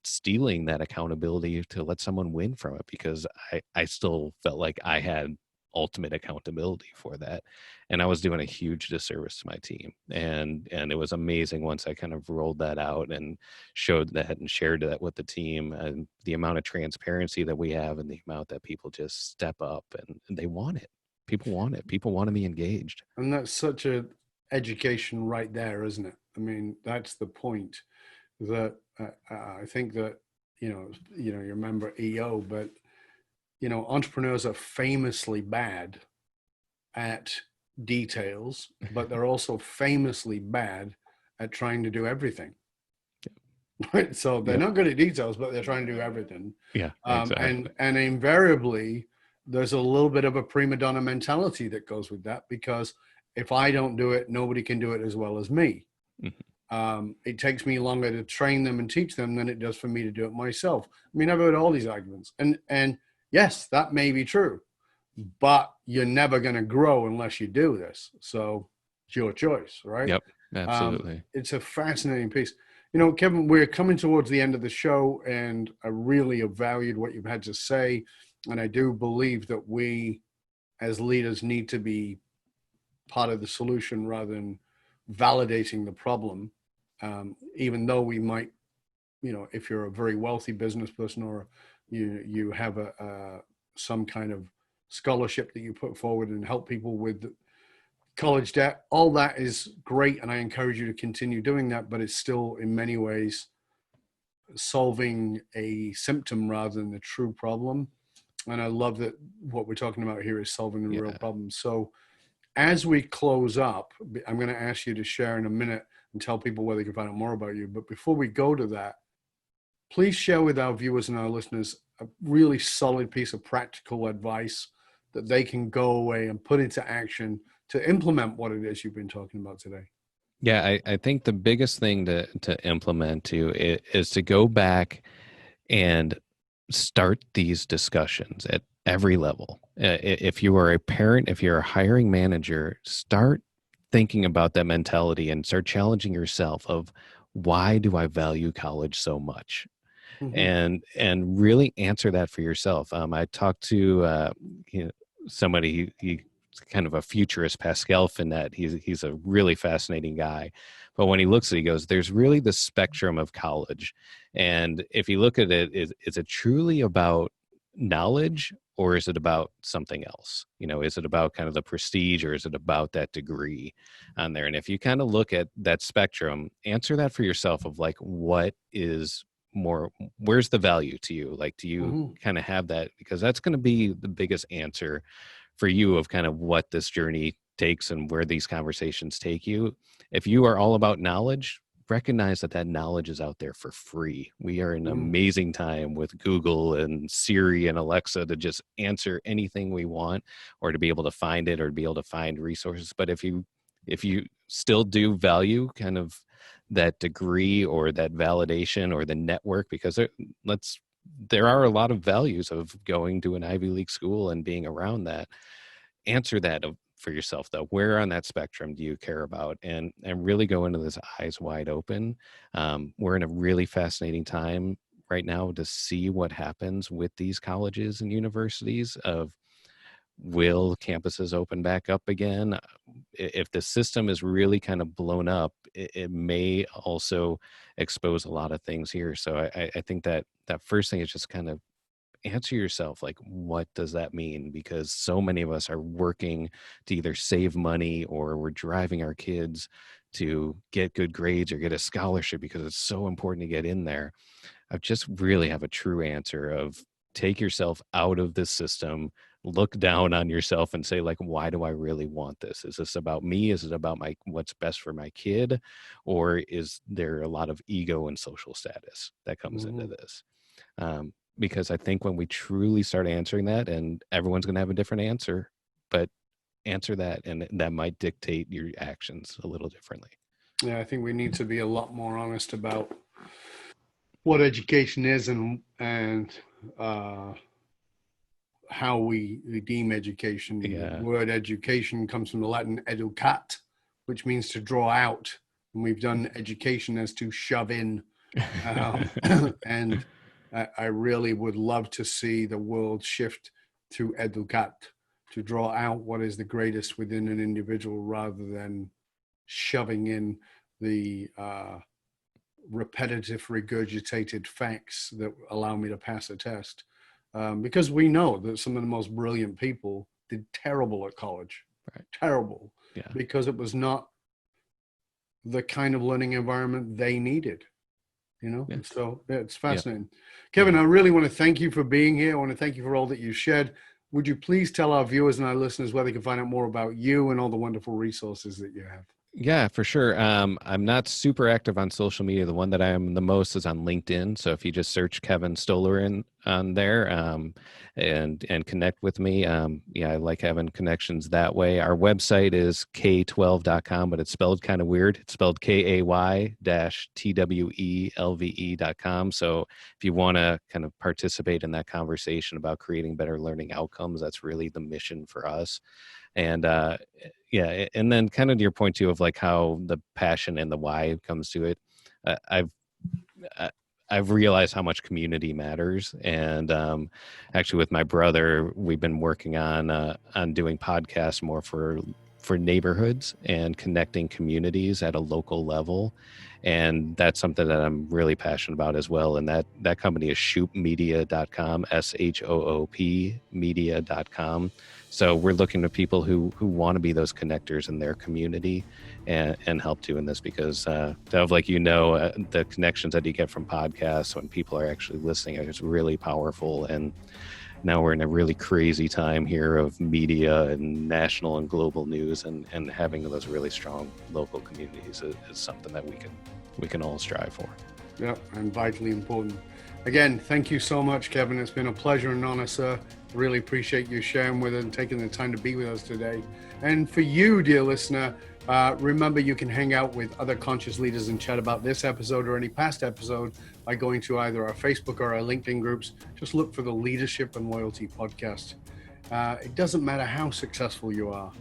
stealing that accountability to let someone win from it, because I still felt like I had ultimate accountability for that. And I was doing a huge disservice to my team. And it was amazing once I kind of rolled that out and showed that and shared that with the team, and the amount of transparency that we have and the amount that people just step up and they want it. People want it. People want to be engaged. And that's such a education right there, isn't it? I mean, that's the point. That I think that you remember EO, but entrepreneurs are famously bad at details, but they're also famously bad at trying to do everything. Right? So they're not good at details, but they're trying to do everything. Yeah, exactly. And invariably, there's a little bit of a prima donna mentality that goes with that, because if I don't do it, nobody can do it as well as me. Mm-hmm. It takes me longer to train them and teach them than it does for me to do it myself. I mean, I've heard all these arguments, and yes, that may be true, but you're never going to grow unless you do this. So it's your choice, right? Yep, absolutely. It's a fascinating piece. Kevin, we're coming towards the end of the show, and I really have valued what you've had to say. And I do believe that we, as leaders, need to be part of the solution rather than validating the problem. Even though we might, if you're a very wealthy business person, or you have some kind of scholarship that you put forward and help people with college debt, all that is great, and I encourage you to continue doing that, but it's still in many ways solving a symptom rather than the true problem. And I love that what we're talking about here is solving a real problem. So as we close up, I'm going to ask you to share in a minute and tell people where they can find out more about you. But before we go to that, please share with our viewers and our listeners a really solid piece of practical advice that they can go away and put into action to implement what it is you've been talking about today. Yeah, I think the biggest thing to implement too is to go back and start these discussions at every level. If you are a parent, if you're a hiring manager, start thinking about that mentality and start challenging yourself of, why do I value college so much? Mm-hmm. And really answer that for yourself. I talked to somebody, he's kind of a futurist, Pascal Finette. He's a really fascinating guy. But when he looks at it, he goes, there's really the spectrum of college. And if you look at it, is it truly about knowledge, or is it about something else? Is it about kind of the prestige, or is it about that degree on there? And if you kind of look at that spectrum, answer that for yourself of like, what is more, where's the value to you? Like, do you kind of have that? Because that's going to be the biggest answer for you of kind of what this journey takes and where these conversations take you. If you are all about knowledge, recognize that knowledge is out there for free. We are in an amazing time with Google and Siri and Alexa to just answer anything we want, or to be able to find it, or to be able to find resources. But if you still do value kind of that degree or that validation or the network, because there are a lot of values of going to an Ivy League school and being around that. Answer that for yourself, though. Where on that spectrum do you care about? And really go into this eyes wide open. We're in a really fascinating time right now to see what happens with these colleges and universities of, will campuses open back up again? If the system is really kind of blown up, it may also expose a lot of things here. So I think that first thing is just kind of answer yourself, like, what does that mean? Because so many of us are working to either save money, or we're driving our kids to get good grades or get a scholarship because it's so important to get in there. I just really have a true answer of, take yourself out of this system, look down on yourself and say, like, why do I really want this? Is this about me? Is it about what's best for my kid? Or is there a lot of ego and social status that comes into this? Because I think when we truly start answering that, and everyone's going to have a different answer, but answer that, and that might dictate your actions a little differently. Yeah, I think we need to be a lot more honest about what education is and how we deem education. Yeah. The word education comes from the Latin educat, which means to draw out. And we've done education as to shove in. And I really would love to see the world shift to educat, to draw out what is the greatest within an individual rather than shoving in the repetitive, regurgitated facts that allow me to pass a test. Because we know that some of the most brilliant people did terrible at college, Right. Terrible, Yeah. because it was not the kind of learning environment they needed, Yeah. So it's fascinating. Kevin, I really want to thank you for being here. I want to thank you for all that you shared. Would you please tell our viewers and our listeners where they can find out more about you and all the wonderful resources that you have? Yeah, for sure. I'm not super active on social media. The one that I am the most is on LinkedIn. So if you just search Kevin Stoller on there, and connect with me, I like having connections that way. Our website is k12.com, but it's spelled kind of weird. It's spelled KAY-TWELVE.com. So if you want to kind of participate in that conversation about creating better learning outcomes, that's really the mission for us. And and then kind of to your point too of like how the passion and the why comes to it. I've realized how much community matters, and actually with my brother, we've been working on doing podcasts more for neighborhoods and connecting communities at a local level. And that's something that I'm really passionate about as well. And that company is shoopmedia.com, SHOOP media.com. So we're looking to people who want to be those connectors in their community and help doing this, because Dov, like the connections that you get from podcasts when people are actually listening is really powerful. And now we're in a really crazy time here of media and national and global news, and having those really strong local communities is something that we can all strive for. Yeah, and vitally important. Again, thank you so much, Kevin. It's been a pleasure and honor, sir. Really appreciate you sharing with us and taking the time to be with us today. And for you, dear listener, remember you can hang out with other conscious leaders and chat about this episode or any past episode by going to either our Facebook or our LinkedIn groups. Just look for the Leadership and Loyalty Podcast. It doesn't matter how successful you are.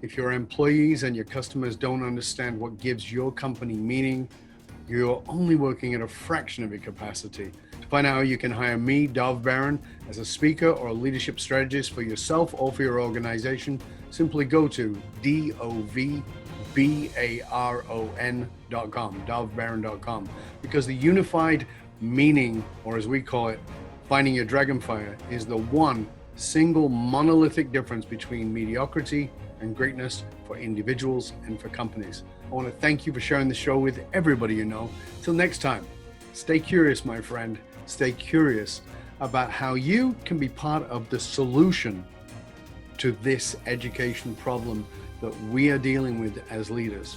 If your employees and your customers don't understand what gives your company meaning, you're only working at a fraction of your capacity. To find out how you can hire me, Dov Baron, as a speaker or a leadership strategist for yourself or for your organization, simply go to DOVBARON.com, dovbaron.com, because the unified meaning, or as we call it, finding your dragonfire, is the one single monolithic difference between mediocrity and greatness for individuals and for companies. I want to thank you for sharing the show with everybody you know. Till next time, stay curious, my friend. Stay curious about how you can be part of the solution to this education problem that we are dealing with as leaders.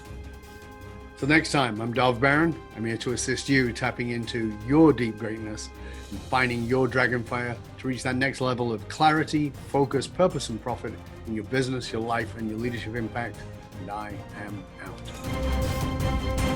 Till next time, I'm Dov Baron. I'm here to assist you tapping into your deep greatness and finding your dragonfire to reach that next level of clarity, focus, purpose, and profit in your business, your life, and your leadership impact. And I am out.